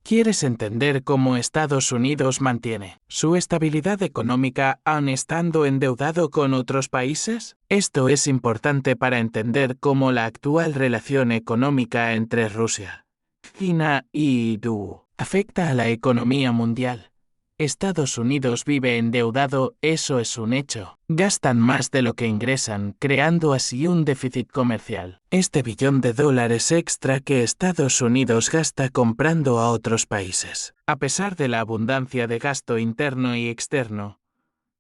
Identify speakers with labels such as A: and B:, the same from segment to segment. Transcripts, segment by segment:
A: ¿Quieres entender cómo Estados Unidos mantiene su estabilidad económica aun estando endeudado con otros países? Esto es importante para entender cómo la actual relación económica entre Rusia, China y EU afecta a la economía mundial. Estados Unidos vive endeudado, eso es un hecho. Gastan más de lo que ingresan, creando así un déficit comercial. Este billón de dólares extra que Estados Unidos gasta comprando a otros países, a pesar de la abundancia de gasto interno y externo,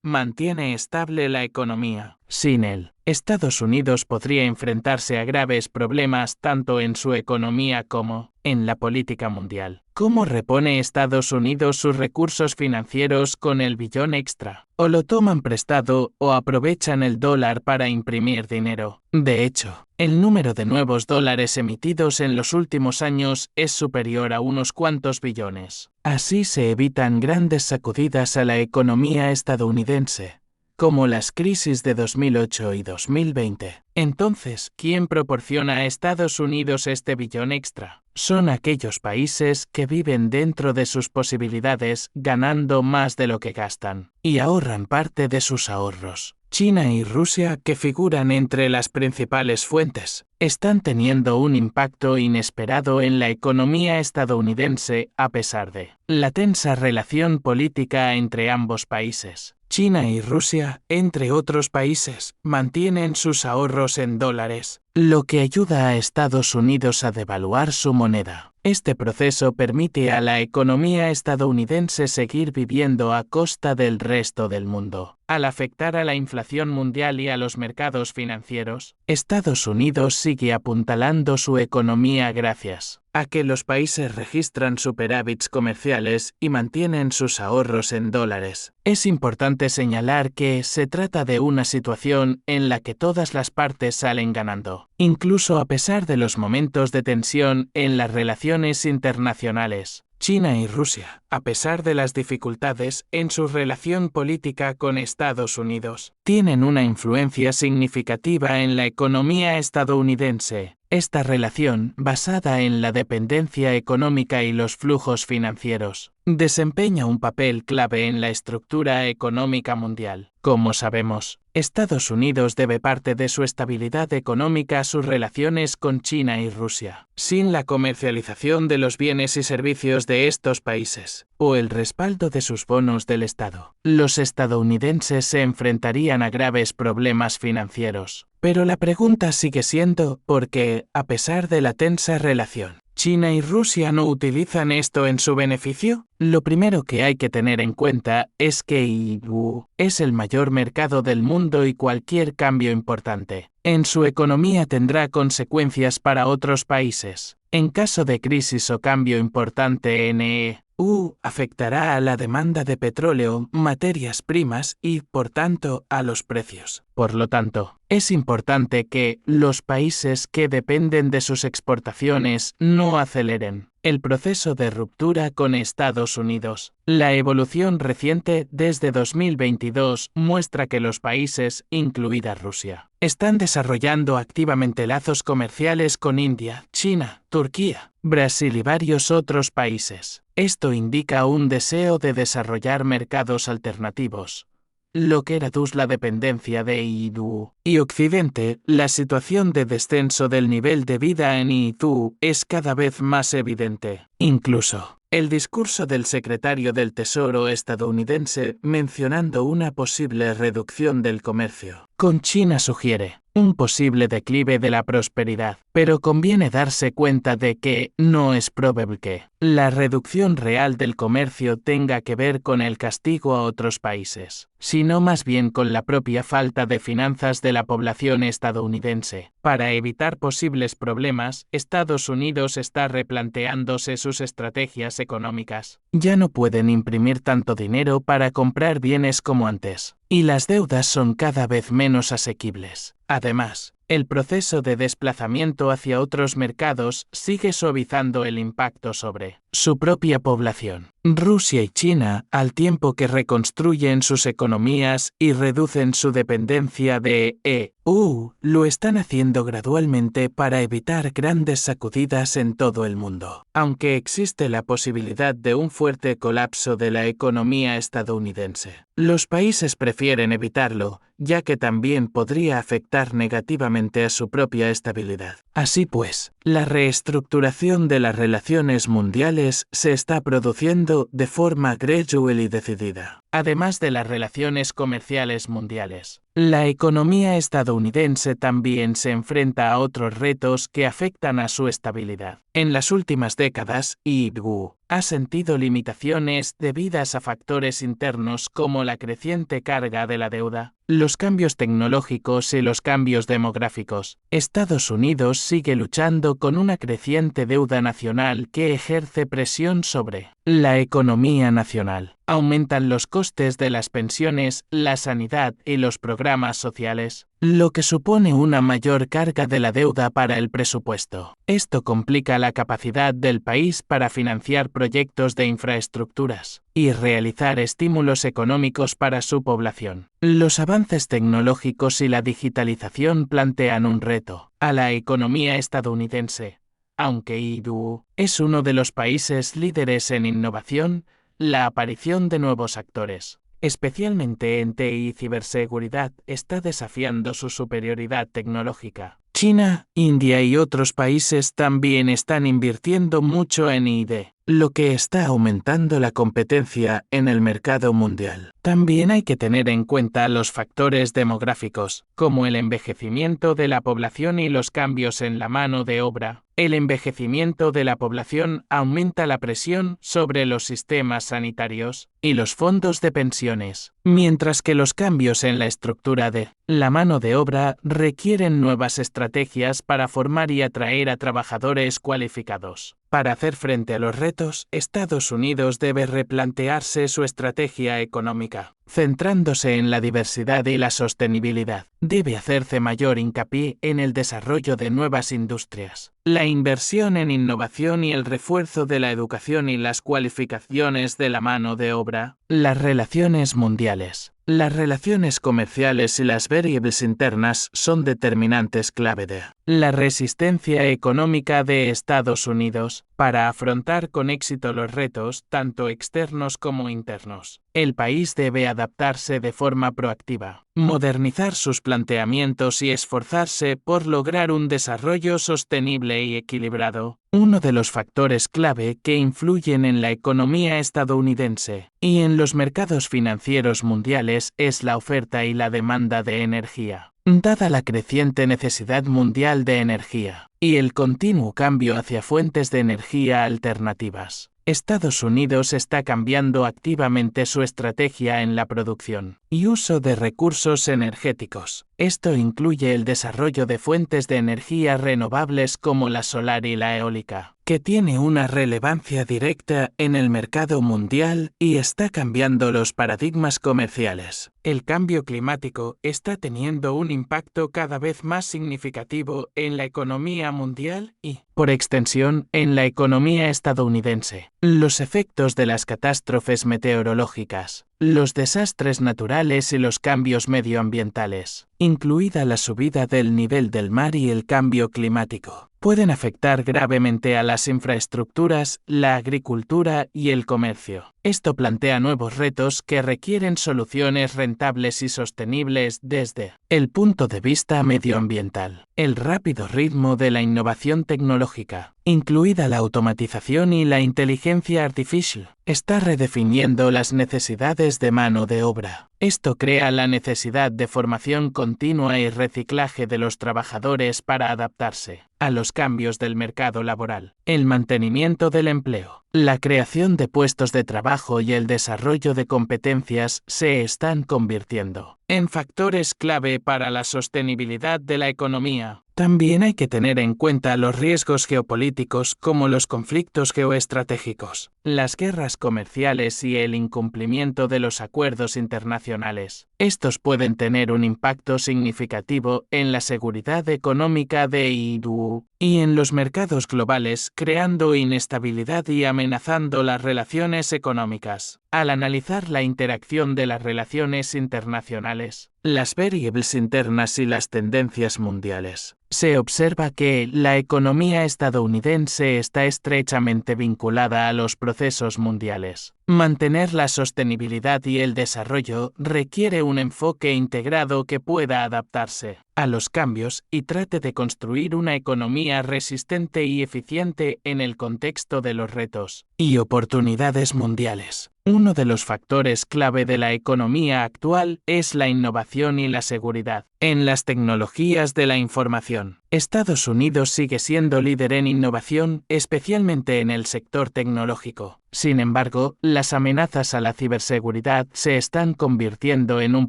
A: mantiene estable la economía. Sin él, Estados Unidos podría enfrentarse a graves problemas tanto en su economía como en la política mundial. ¿Cómo repone Estados Unidos sus recursos financieros con el billón extra? O lo toman prestado o aprovechan el dólar para imprimir dinero. De hecho, el número de nuevos dólares emitidos en los últimos años es superior a unos cuantos billones. Así se evitan grandes sacudidas a la economía estadounidense, como las crisis de 2008 y 2020. Entonces, ¿quién proporciona a Estados Unidos este billón extra? Son aquellos países que viven dentro de sus posibilidades, ganando más de lo que gastan, y ahorran parte de sus ahorros. China y Rusia, que figuran entre las principales fuentes, están teniendo un impacto inesperado en la economía estadounidense a pesar de la tensa relación política entre ambos países. China y Rusia, entre otros países, mantienen sus ahorros en dólares, lo que ayuda a Estados Unidos a devaluar su moneda. Este proceso permite a la economía estadounidense seguir viviendo a costa del resto del mundo. Al afectar a la inflación mundial y a los mercados financieros, Estados Unidos sigue apuntalando su economía gracias a que los países registran superávits comerciales y mantienen sus ahorros en dólares. Es importante señalar que se trata de una situación en la que todas las partes salen ganando, incluso a pesar de los momentos de tensión en las relaciones internacionales. China y Rusia, a pesar de las dificultades en su relación política con Estados Unidos, tienen una influencia significativa en la economía estadounidense. Esta relación, basada en la dependencia económica y los flujos financieros, desempeña un papel clave en la estructura económica mundial. Como sabemos, Estados Unidos debe parte de su estabilidad económica a sus relaciones con China y Rusia. Sin la comercialización de los bienes y servicios de estos países, o el respaldo de sus bonos del Estado, los estadounidenses se enfrentarían a graves problemas financieros. Pero la pregunta sigue siendo, ¿por qué, a pesar de la tensa relación, China y Rusia no utilizan esto en su beneficio? Lo primero que hay que tener en cuenta es que EU es el mayor mercado del mundo y cualquier cambio importante en su economía tendrá consecuencias para otros países. En caso de crisis o cambio importante en EU, afectará a la demanda de petróleo, materias primas y, por tanto, a los precios. Por lo tanto, es importante que los países que dependen de sus exportaciones no aceleren el proceso de ruptura con Estados Unidos. La evolución reciente desde 2022 muestra que los países, incluida Rusia, están desarrollando activamente lazos comerciales con India, China, Turquía, Brasil y varios otros países. Esto indica un deseo de desarrollar mercados alternativos, lo que reduce la dependencia de EU y Occidente. La situación de descenso del nivel de vida en EU es cada vez más evidente. Incluso, el discurso del secretario del Tesoro estadounidense mencionando una posible reducción del comercio con China sugiere un posible declive de la prosperidad, pero conviene darse cuenta de que no es probable que la reducción real del comercio tenga que ver con el castigo a otros países, sino más bien con la propia falta de finanzas de la población estadounidense. Para evitar posibles problemas, Estados Unidos está replanteándose sus estrategias económicas. Ya no pueden imprimir tanto dinero para comprar bienes como antes, y las deudas son cada vez menos asequibles. Además, el proceso de desplazamiento hacia otros mercados sigue suavizando el impacto sobre su propia población. Rusia y China, al tiempo que reconstruyen sus economías y reducen su dependencia de EU, lo están haciendo gradualmente para evitar grandes sacudidas en todo el mundo. Aunque existe la posibilidad de un fuerte colapso de la economía estadounidense, los países prefieren evitarlo, ya que también podría afectar negativamente a su propia estabilidad. Así pues, la reestructuración de las relaciones mundiales se está produciendo de forma gradual y decidida. Además de las relaciones comerciales mundiales, la economía estadounidense también se enfrenta a otros retos que afectan a su estabilidad. En las últimas décadas, EU ha sentido limitaciones debidas a factores internos como la creciente carga de la deuda, los cambios tecnológicos y los cambios demográficos. Estados Unidos sigue luchando con una creciente deuda nacional que ejerce presión sobre la economía nacional. Aumentan los costes de las pensiones, la sanidad y los programas sociales, lo que supone una mayor carga de la deuda para el presupuesto. Esto complica la capacidad del país para financiar proyectos de infraestructuras y realizar estímulos económicos para su población. Los avances tecnológicos y la digitalización plantean un reto a la economía estadounidense. Aunque EU es uno de los países líderes en innovación, la aparición de nuevos actores, especialmente en TI y ciberseguridad, está desafiando su superioridad tecnológica. China, India y otros países también están invirtiendo mucho en I+D, lo que está aumentando la competencia en el mercado mundial. También hay que tener en cuenta los factores demográficos, como el envejecimiento de la población y los cambios en la mano de obra. El envejecimiento de la población aumenta la presión sobre los sistemas sanitarios y los fondos de pensiones, mientras que los cambios en la estructura de la mano de obra requieren nuevas estrategias para formar y atraer a trabajadores cualificados. Para hacer frente a los retos, Estados Unidos debe replantearse su estrategia económica, centrándose en la diversidad y la sostenibilidad. Debe hacerse mayor hincapié en el desarrollo de nuevas industrias, la inversión en innovación y el refuerzo de la educación y las cualificaciones de la mano de obra. Las relaciones mundiales. Las relaciones comerciales y las variables internas son determinantes clave de la resistencia económica de Estados Unidos para afrontar con éxito los retos, tanto externos como internos. El país debe adaptarse de forma proactiva, modernizar sus planteamientos y esforzarse por lograr un desarrollo sostenible y equilibrado. Uno de los factores clave que influyen en la economía estadounidense y en los mercados financieros mundiales es la oferta y la demanda de energía. Dada la creciente necesidad mundial de energía y el continuo cambio hacia fuentes de energía alternativas, Estados Unidos está cambiando activamente su estrategia en la producción y uso de recursos energéticos. Esto incluye el desarrollo de fuentes de energía renovables como la solar y la eólica, que tiene una relevancia directa en el mercado mundial y está cambiando los paradigmas comerciales. El cambio climático está teniendo un impacto cada vez más significativo en la economía mundial y, por extensión, en la economía estadounidense. Los efectos de las catástrofes meteorológicas, los desastres naturales y los cambios medioambientales, incluida la subida del nivel del mar y el cambio climático, pueden afectar gravemente a las infraestructuras, la agricultura y el comercio. Esto plantea nuevos retos que requieren soluciones rentables y sostenibles desde el punto de vista medioambiental. El rápido ritmo de la innovación tecnológica, incluida la automatización y la inteligencia artificial, está redefiniendo las necesidades de mano de obra. Esto crea la necesidad de formación continua y reciclaje de los trabajadores para adaptarse a los cambios del mercado laboral. El mantenimiento del empleo, la creación de puestos de trabajo y el desarrollo de competencias se están convirtiendo en factores clave para la sostenibilidad de la economía. También hay que tener en cuenta los riesgos geopolíticos como los conflictos geoestratégicos, las guerras comerciales y el incumplimiento de los acuerdos internacionales. Estos pueden tener un impacto significativo en la seguridad económica de EU y en los mercados globales, creando inestabilidad y amenazando las relaciones económicas. Al analizar la interacción de las relaciones internacionales, las variables internas y las tendencias mundiales, se observa que la economía estadounidense está estrechamente vinculada a los procesos mundiales. Mantener la sostenibilidad y el desarrollo requiere un enfoque integrado que pueda adaptarse a los cambios y trate de construir una economía resistente y eficiente en el contexto de los retos y oportunidades mundiales. Uno de los factores clave de la economía actual es la innovación y la seguridad. En las tecnologías de la información, Estados Unidos sigue siendo líder en innovación, especialmente en el sector tecnológico. Sin embargo, las amenazas a la ciberseguridad se están convirtiendo en un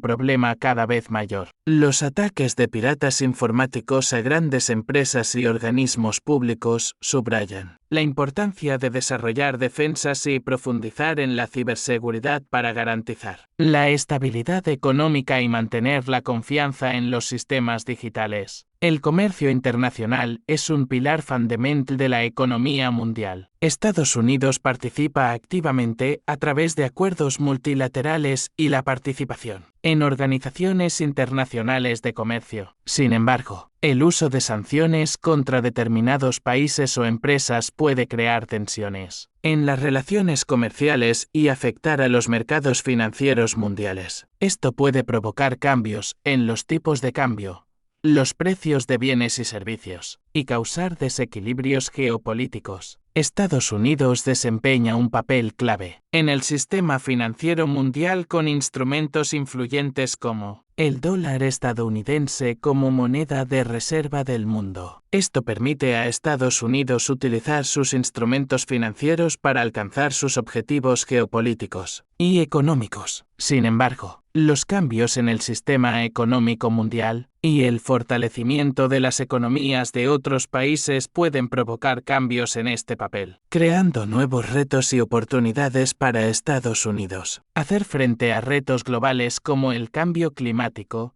A: problema cada vez mayor. Los ataques de piratas informáticos a grandes empresas y organismos públicos subrayan la importancia de desarrollar defensas y profundizar en la ciberseguridad para garantizar la estabilidad económica y mantener la confianza en los sistemas digitales. El comercio internacional es un pilar fundamental de la economía mundial. Estados Unidos participa activamente a través de acuerdos multilaterales y la participación en organizaciones internacionales de comercio. Sin embargo, el uso de sanciones contra determinados países o empresas puede crear tensiones en las relaciones comerciales y afectar a los mercados financieros mundiales. Esto puede provocar cambios en los tipos de cambio, los precios de bienes y servicios, y causar desequilibrios geopolíticos. Estados Unidos desempeña un papel clave en el sistema financiero mundial con instrumentos influyentes como el dólar estadounidense como moneda de reserva del mundo. Esto permite a Estados Unidos utilizar sus instrumentos financieros para alcanzar sus objetivos geopolíticos y económicos. Sin embargo, los cambios en el sistema económico mundial y el fortalecimiento de las economías de otros países pueden provocar cambios en este papel, creando nuevos retos y oportunidades para Estados Unidos. Hacer frente a retos globales como el cambio climático,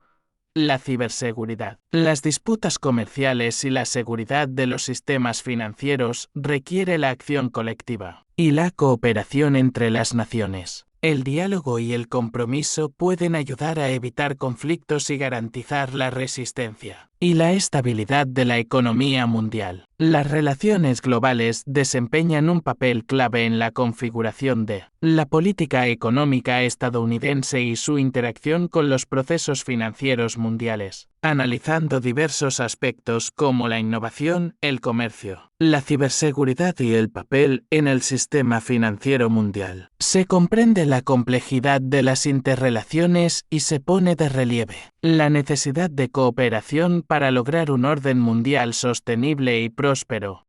A: la ciberseguridad, las disputas comerciales y la seguridad de los sistemas financieros requiere la acción colectiva y la cooperación entre las naciones. El diálogo y el compromiso pueden ayudar a evitar conflictos y garantizar la resistencia y la estabilidad de la economía mundial. Las relaciones globales desempeñan un papel clave en la configuración de la política económica estadounidense y su interacción con los procesos financieros mundiales, analizando diversos aspectos como la innovación, el comercio, la ciberseguridad y el papel en el sistema financiero mundial. Se comprende la complejidad de las interrelaciones y se pone de relieve la necesidad de cooperación para lograr un orden mundial sostenible y próspero.